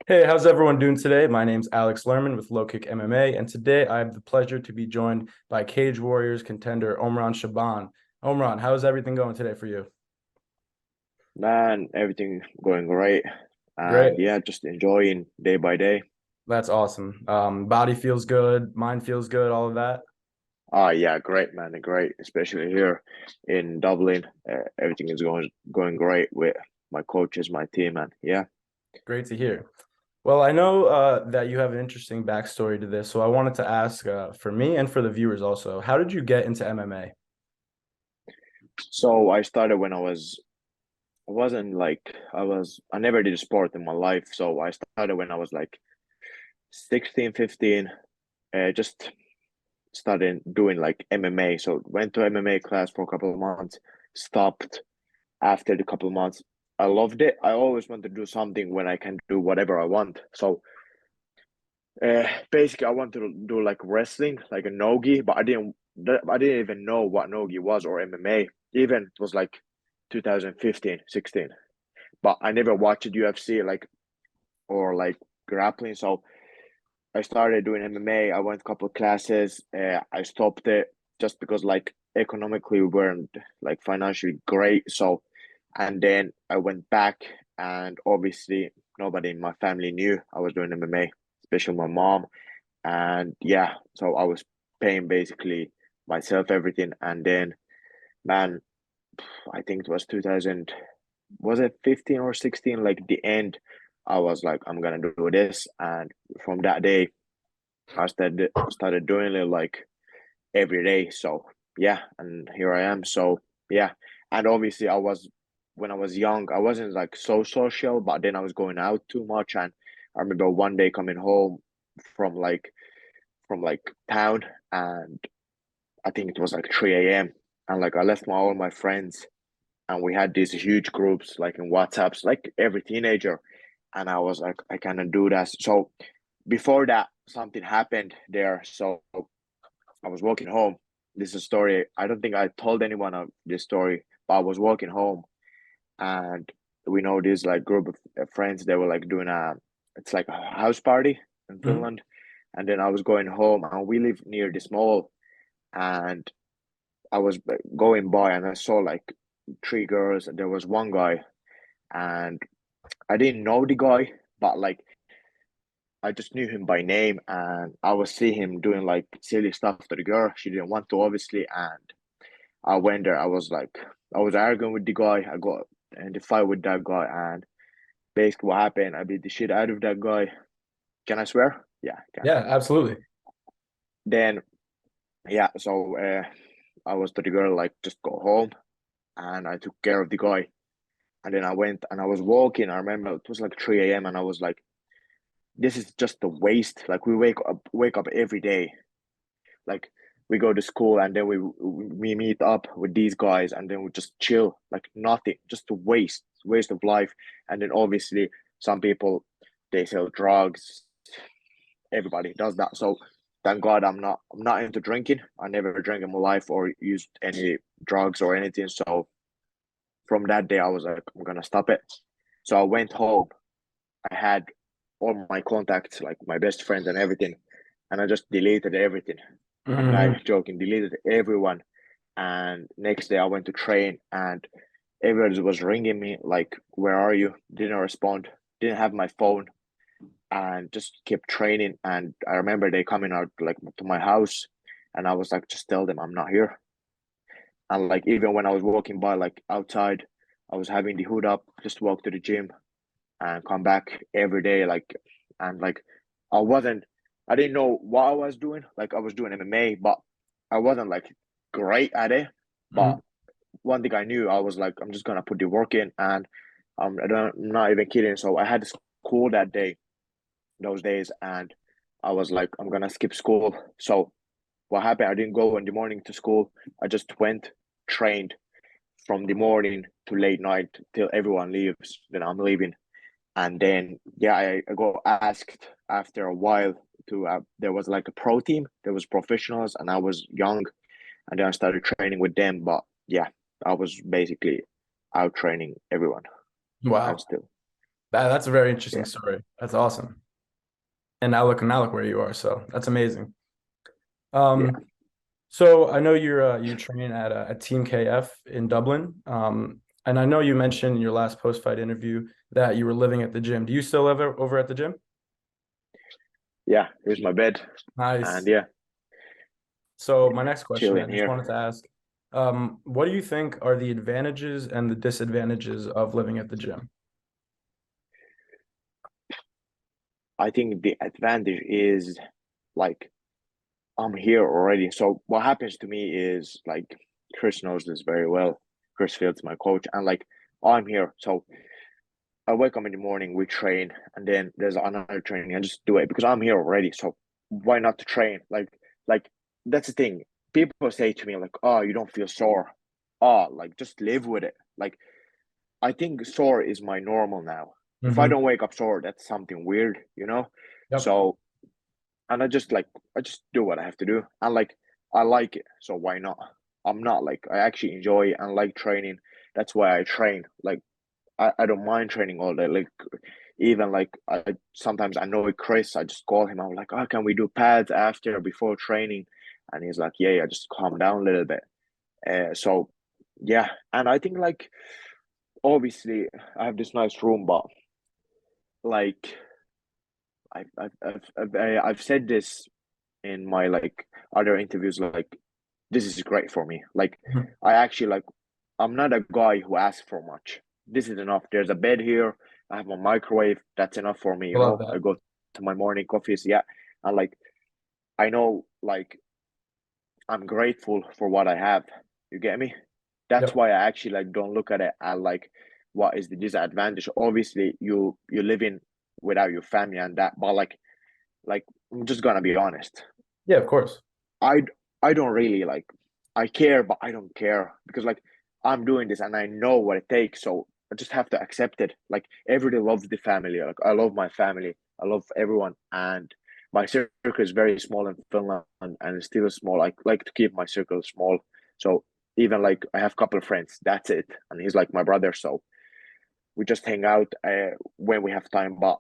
Hey, how's everyone doing today? My name's Alex Lerman with LowKickMMA, and today I have the pleasure to be joined by Cage Warriors contender Omran Chaaban. Omran, how is everything going today for you? Man, everything going great. And Great. yeah, just enjoying day by day. That's awesome. Body feels good, mind feels good, all of that. Ah, yeah, great, man, great. Especially here in Dublin, everything is going great with my coaches, my team, and yeah. Great to hear. Well, I know that you have an interesting backstory to this, so I wanted to ask for me and for the viewers also, how did you get into MMA? So I started when I wasn't like I never did a sport in my life. So I started when I was like 16, 15. Just started doing like MMA. So went to MMA class for a couple of months, stopped after the couple of months. I loved it. I always want to do something when I can do whatever I want. So basically, I wanted to do like wrestling, like a nogi, but I didn't even know what nogi was or MMA. Even it was like 2015, 16. But I never watched UFC like or like grappling. So I started doing MMA. I went a couple of classes. I stopped it just because like economically we weren't like financially great. So and then I went back, and obviously nobody in my family knew I was doing MMA, especially my mom. And yeah, so I was paying basically myself everything. And then, man, I think it was 2000, was it 15 or 16? Like the end, I was like, I'm gonna do this. And from that day, I started doing it like every day. So yeah, and here I am. So yeah, and obviously I was when I was young, I wasn't like so social, but then I was going out too much. And I remember one day coming home from like from like town, and I think it was like 3 a.m. And like I left all my friends, and we had these huge groups like in WhatsApps, like every teenager. And I was like, I cannot do that. So before that, something happened there. So I was walking home. This is a story. I don't think I told anyone of this story, but I was walking home, and we know this like group of friends. They were like doing it's like a house party in Mhm. Finland. And then I was going home, and we live near this mall. And I was going by, and I saw like three girls. And there was one guy, and I didn't know the guy, but like I just knew him by name, and I was see him doing like silly stuff to the girl. She didn't want to, obviously, and I went there. I was like, I was arguing with the guy. I got in the fight with that guy, and basically what happened, I beat the shit out of that guy. Can I swear? Yeah, I can. Yeah, absolutely. Then yeah, so I was to the girl like just go home, and I took care of the guy. And then I went and I was walking. I remember it was like 3 a.m. and I was like, this is just a waste. Like we wake up every day. Like we go to school, and then we meet up with these guys, and then we just chill, like nothing, just a waste of life. And then obviously some people, they sell drugs. Everybody does that. So thank God I'm not into drinking. I never drank in my life or used any drugs or anything. So from that day I was like, I'm gonna stop it. So I went home. I had all my contacts, like my best friends and everything, and I just deleted everything. I'm not Mhm. even joking, deleted everyone. And next day I went to train, and everybody was ringing me like, "Where are you?" Didn't respond. Didn't have my phone, and just kept training. And I remember they coming out like to my house, and I was like, "Just tell them I'm not here." And like even when I was walking by like outside, I was having the hood up, just walk to the gym and come back every day. Like and like I wasn't, I didn't know what I was doing. Like I was doing MMA, but I wasn't like great at it. But Mhm. one thing I knew, I was like, I'm just gonna put the work in. And I'm not even kidding. So I had school that day, those days, and I was like, I'm gonna skip school. So what happened? I didn't go in the morning to school. I just went, trained from the morning to late night till everyone leaves. Then I'm leaving. And then yeah, I got asked after a while to there was like a pro team. There was professionals, and I was young, and then I started training with them. But yeah, I was basically out training everyone, and Wow. still. That's a very interesting Yeah, story. That's awesome. And now look where you are. So that's amazing. Um, yeah, so I know you train at Team KF in Dublin. And I know you mentioned in your last post-fight interview that you were living at the gym. Do you still live over at the gym? yeah. Here's my bed, and Nice. yeah, So my next question, I chilling just here. wanted to ask, what do you think are the advantages and the disadvantages of living at the gym? I think the advantage is like I'm here already. So what happens to me is like Chris knows this very well. Chris Field's my coach, and like I'm here. So I wake up in the morning, we train, and then there's another training. I just do it because I'm here already. So why not to train? Like that's the thing. People say to me like, "Oh, you don't feel sore." Oh, like just live with it. Like I think sore is my normal now. If I Hmm. don't wake up sore, that's something weird, you know. Yep. So and I just do what I have to do, and like I like it. So why not? I'm not like I actually enjoy it and like training. That's why I train. Like I don't mind training all day. Like even like I sometimes I know Chris, I just call him. I'm like, oh, can we do pads after before training? And he's like, yeah, just calm down a little bit. So yeah, and I think like obviously I have this nice room, but like I've said this in my like other interviews, like this is great for me. Like Mhm. I actually like I'm not a guy who asks for much. This is enough. There's a bed here. I have a microwave. That's enough for me. I You love know, I that. go to my morning coffees. Yeah, and like I know, like I'm grateful for what I have. You get me? That's Yep. why I actually like don't look at it at like what is the disadvantage. Obviously, you live in without your family and that, but like I'm just gonna be honest. Yeah, of course. I I don't really like I care, but I don't care because like I'm doing this and I know what it takes, so I just have to accept it. Like everybody loves the family. Like I love my family. I love everyone, and my circle is very small in Finland, and it's still small. I like to keep my circle small. So even like I have a couple of friends. That's it, and he's like my brother. So we just hang out when we have time. But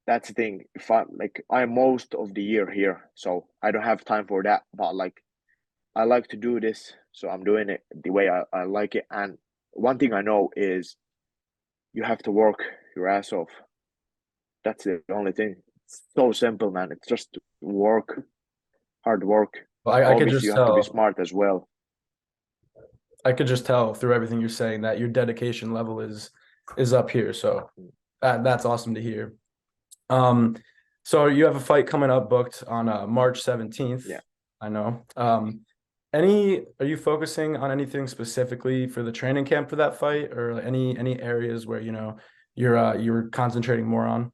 that's the thing. If I like, I'm most of the year here, so I don't have time for that. But like I like to do this, so I'm doing it the way I like it. And one thing I know is you have to work your ass off. That's the only thing. It's so simple, man. It's just work, hard work. Well, I could Obviously, just you have to be tell. smart as well. I could just tell through everything you're saying that your dedication level is up here. So that's awesome to hear. Um, so you have a fight coming up booked on March 17th. Yeah. I know. Are you focusing on anything specifically for the training camp for that fight, or any areas where you're concentrating more on?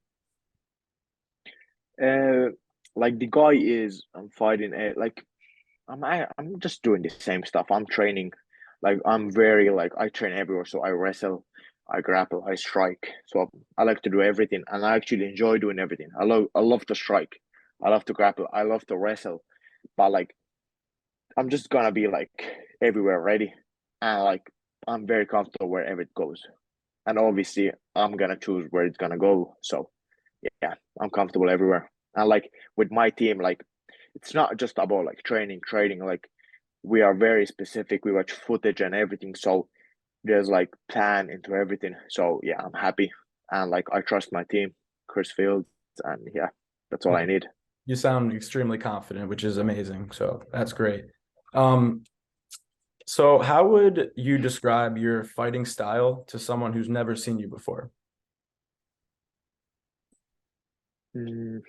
Uh, like the guy is, I'm fighting. Like I'm just doing the same stuff. I'm training. Like I'm very like I train everywhere. So I wrestle, I grapple, I strike. So I like to do everything, and I actually enjoy doing everything. I love to strike. I love to grapple. I love to wrestle. But like I'm just gonna be like everywhere ready, and like I'm very comfortable wherever it goes. And obviously I'm gonna choose where it's gonna go. So yeah, I'm comfortable everywhere. And like with my team, like it's not just about like training, trading. Like we are very specific. We watch footage and everything. So there's like plan into everything. So yeah, I'm happy. And like I trust my team, Chris Fields, and yeah, that's all Yeah, I need. you sound extremely confident, which is amazing. So that's great. Um, so how would you describe your fighting style to someone who's never seen you before? Mm,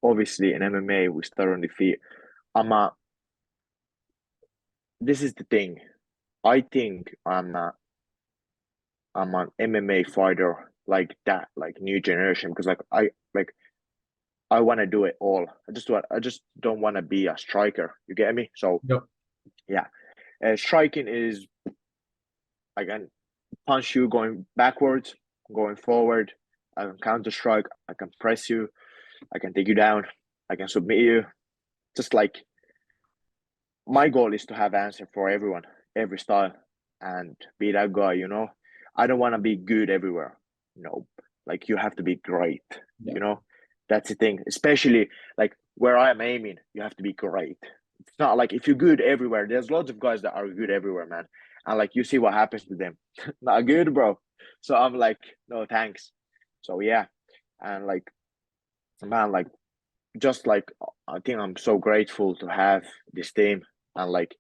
obviously in MMA we start on the feet. I'm a this is the thing. I think I'm an MMA fighter like that, like new generation, because like I want to do it all. I just don't want to be a striker. You get me? So Yep. yeah, striking is I can punch you going backwards, going forward. I can counter strike. I can press you. I can take you down. I can submit you. Just like my goal is to have answer for everyone, every style, and be that guy. You know, I don't want to be good everywhere. no, like you have to be great. Yeah. You know, that's the thing. Especially like where I'm aiming, you have to be great. It's not like if you're good everywhere. There's lots of guys that are good everywhere, man, and like you see what happens to them. Not good, bro. So I'm like, no thanks. So yeah, and like man, like just like I think I'm so grateful to have this team and like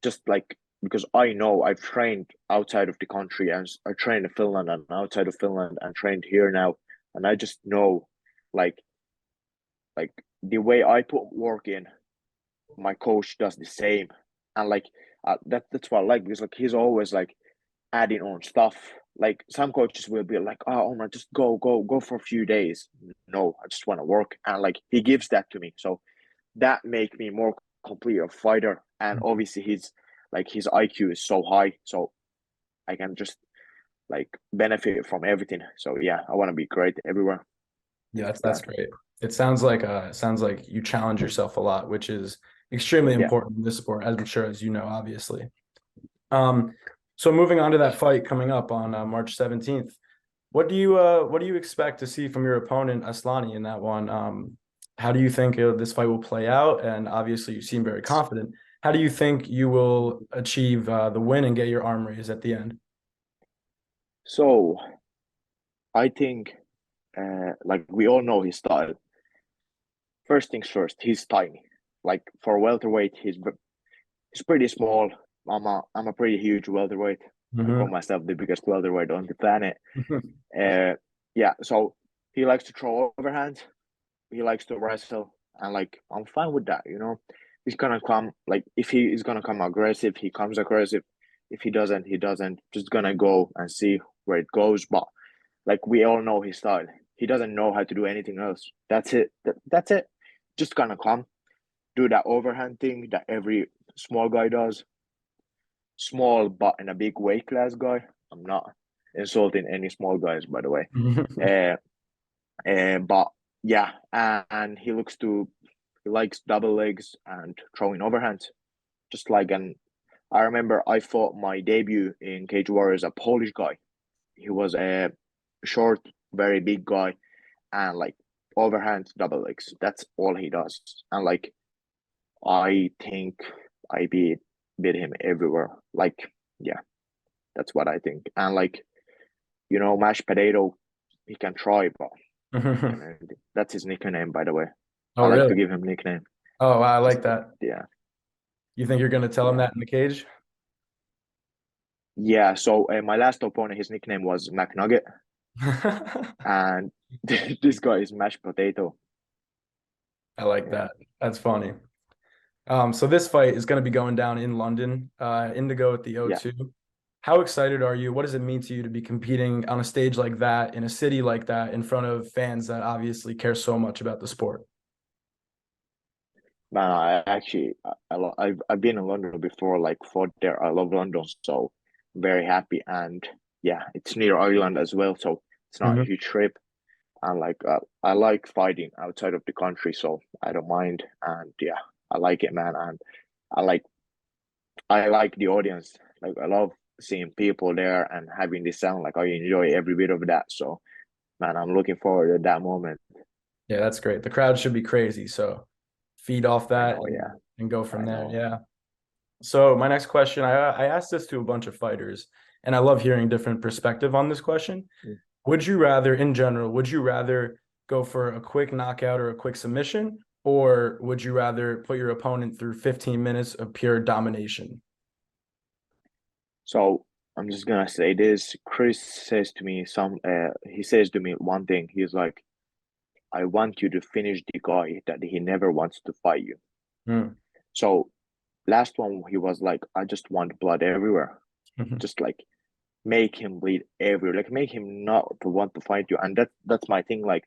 just like because I know I've trained outside of the country and I trained in Finland and outside of Finland and trained here now, and I just know like like the way I put work in, my coach does the same, and like that's what I like because like he's always like adding on stuff. Like some coaches will be like, "Oh, man, just go for a few days." No, I just want to work, and like he gives that to me. So that make me more complete a fighter. And obviously his IQ is so high, so I can just like benefit from everything. So yeah, I want to be great everywhere. Yeah, That's the that's plan. great. It sounds like you challenge yourself a lot, which is extremely Yeah. important in this sport, as I'm sure as you know, obviously. Um, so moving on to that fight coming up on March 17th, what do you expect to see from your opponent Aslani in that one? How do you think this fight will play out? And obviously, you seem very confident. How do you think you will achieve the win and get your arm raised at the end? So I think like we all know his style. First things first, he's tiny. Like for welterweight, he's pretty small. I'm a pretty huge welterweight. I call Mhm. myself the biggest welterweight on the planet. Uh, yeah. So he likes to throw overhand. He likes to wrestle, and like I'm fine with that. You know, he's gonna come like if he is gonna come aggressive, he comes aggressive. If he doesn't, he doesn't. Just gonna go and see where it goes. But like we all know his style. He doesn't know how to do anything else. That's it. That's it. Just gonna come, do that overhand thing that every small guy does. Small but in a big weight class guy. I'm not insulting any small guys, by the way. Uh, but yeah, and he likes double legs and throwing overhands. Just like an I remember I fought my debut in Cage Warriors a Polish guy. He was a short, very big guy, and like overhand double legs. That's all he does. And like I think I beat him everywhere. Like yeah, that's what I think. And like mashed potato, he can try, but not gonna anything. That's his nickname, by the way. Oh, I like really? to give him nickname. Oh, wow, I Just like that. yeah, You think you're going to tell him yeah, that in the cage? yeah. So my last opponent, his nickname was McNugget, and this guy is mashed potato. I like Yeah, that. That's funny. So this fight is going to be going down in London, Indigo at the yeah. O2. How excited are you? What does it mean to you to be competing on a stage like that, in a city like that, in front of fans that obviously care so much about the sport? Man, I actually I've been in London before, like fought there. I love London, so very happy. And yeah, it's near Ireland as well, so it's not a Mhm. huge trip. And like I like fighting outside of the country, so I don't mind. And yeah, I like it, man. And I like I like the audience. Like I love seeing people there and having this sound. Like I enjoy every bit of that. So man, I'm looking forward to that moment. Yeah, that's great. The crowd should be crazy. So feed off I that know, yeah, and go from I there. know. Yeah. So my next question, I asked this to a bunch of fighters, and I love hearing different perspective on this question. Mm. Would you rather, in general, would you rather go for a quick knockout or a quick submission, or would you rather put your opponent through 15 minutes of pure domination? So I'm just gonna say this. Chris says to me he says to me one thing. He's like, I want you to finish the guy that he never wants to fight you. Hmm. So last one he was like, I just want blood everywhere. Just like make him bleed everywhere. Like make him not to want to fight you. And that's my thing. Like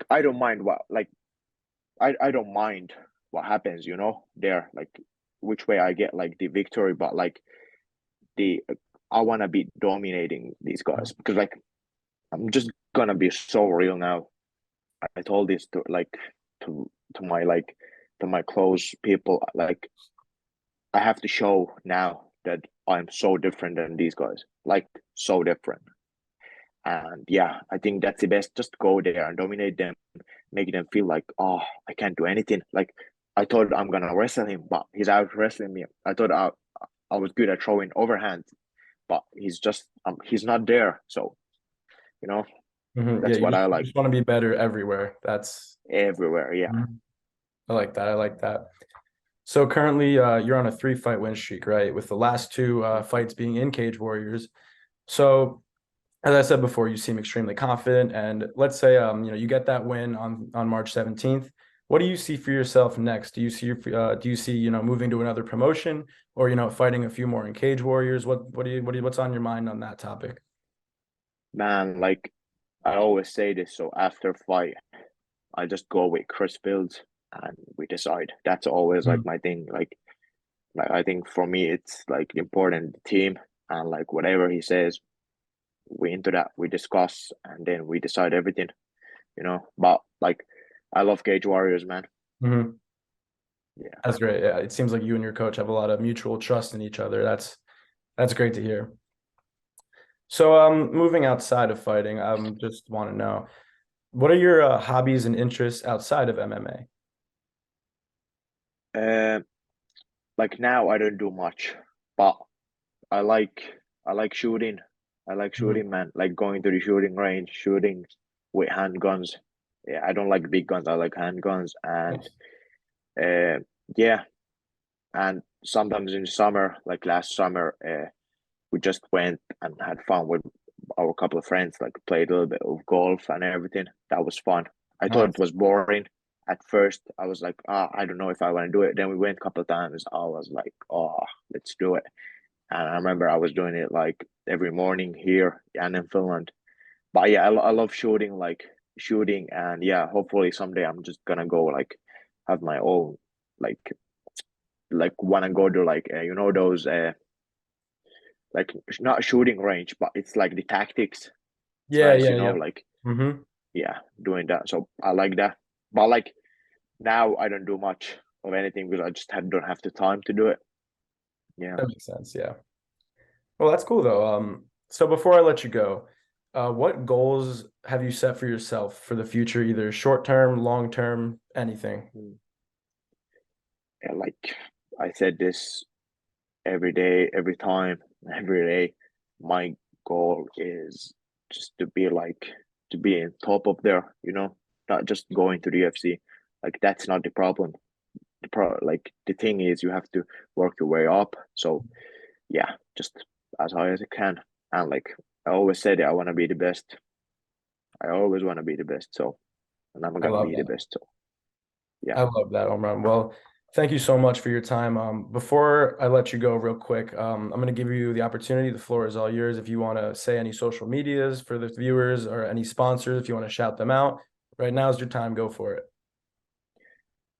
I don't mind I don't mind what happens, there, like which way I get like the victory, but like the I wanna be dominating these guys because like I'm just gonna be so real now. I told this to to my like to my close people. Like I have to show now that I'm so different than these guys. Like so different. And yeah, I think that's the best. Just go there and dominate them, make them feel like, oh, I can't do anything. Like I thought I'm gonna wrestle him, but he's out wrestling me. I thought I was good at throwing overhand, but he's not there. So you know, Yeah, that's you what I you like just want to be better everywhere. That's everywhere. Yeah. Mhm. I like that. I like that. So currently, you're on a 3-fight win streak, right? With the last two fights being in Cage Warriors. So, as I said before, you seem extremely confident. And let's say, you get that win on March 17th. What do you see for yourself next? Do you see, moving to another promotion, or fighting a few more in Cage Warriors? What's on your mind on that topic? Man, like I always say this, so after fight, I just go with Chris Fields and we decide. That's always like Mhm. my thing. Like I think for me it's like important the team and like whatever he says, we into that, we discuss and then we decide everything, you know. But like I love Cage Warriors, man. Mhm. Yeah. That's great. Yeah, it seems like you and your coach have a lot of mutual trust in each other. That's great to hear. So, moving outside of fighting, I just want to know, what are your hobbies and interests outside of MMA? Uh, like now I don't do much, but I like I like shooting. I like Mhm. shooting, man. Like going to the shooting range, shooting with handguns. Yeah, I don't like big guns. I like handguns, and Nice. uh, yeah, and sometimes in summer, like last summer, we just went and had fun with our couple of friends. Like played a little bit of golf and everything. That was fun. I thought it Nice. was boring at first. I was like, I don't know if I want to do it. Then we went a couple of times. I was like, oh, let's do it. And I remember I was doing it like every morning here and in Finland. But yeah, I love shooting, like shooting, and yeah, hopefully someday I'm just gonna go like have my own like wanna go to like those like not shooting range, but it's like the tactics. It's Yeah, nice, yeah, yeah. like Mm-hmm. yeah, doing that. So I like that. But like now I don't do much of anything because I just don't have the time to do it. Yeah. That makes sense. Yeah. Well, that's cool though. So before I let you go, what goals have you set for yourself for the future, either short term, long term, anything? Mm. Yeah, like I said this every day, every time, every day. My goal is just to be like to be in top of there, not just going to the UFC. Like that's not the problem. Like the thing is you have to work your way up. So yeah, just as high as I can. And like I always said, I want to be the best. I always want to be the best. So and I'm I gonna love be the that. best. So yeah, I love that, Omran. Well, thank you so much for your time. Before I let you go real quick, I'm going to give you the opportunity. The floor is all yours. If you want to say any social medias for the viewers or any sponsors, if you want to shout them out, right now is your time. Go for it.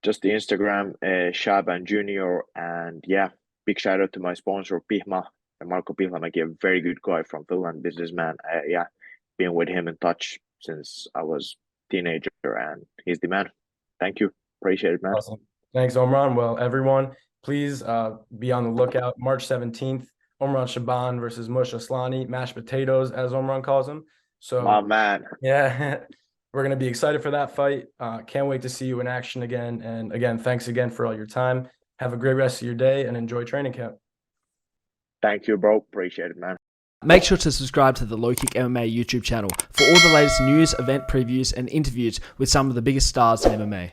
just the Instagram, Chaaban Junior, and yeah, big shout out to my sponsor Pihma, Marco Pihmäki, a very good guy from Finland, businessman. Yeah, been with him in touch since I was teenager, and he's the man. Thank you, appreciate it, man. Awesome. Thanks, Omran. Well, everyone, please be on the lookout. March 17th, Omran Chaaban versus Mush Aslani, mashed potatoes, as Omran calls them. My So, man. yeah, we're going to be excited for that fight. Can't wait to see you in action again. And again, thanks again for all your time. Have a great rest of your day and enjoy training camp. Thank you, bro. Appreciate it, man. Make sure to subscribe to the LowKick MMA YouTube channel for all the latest news, event previews, and interviews with some of the biggest stars in MMA.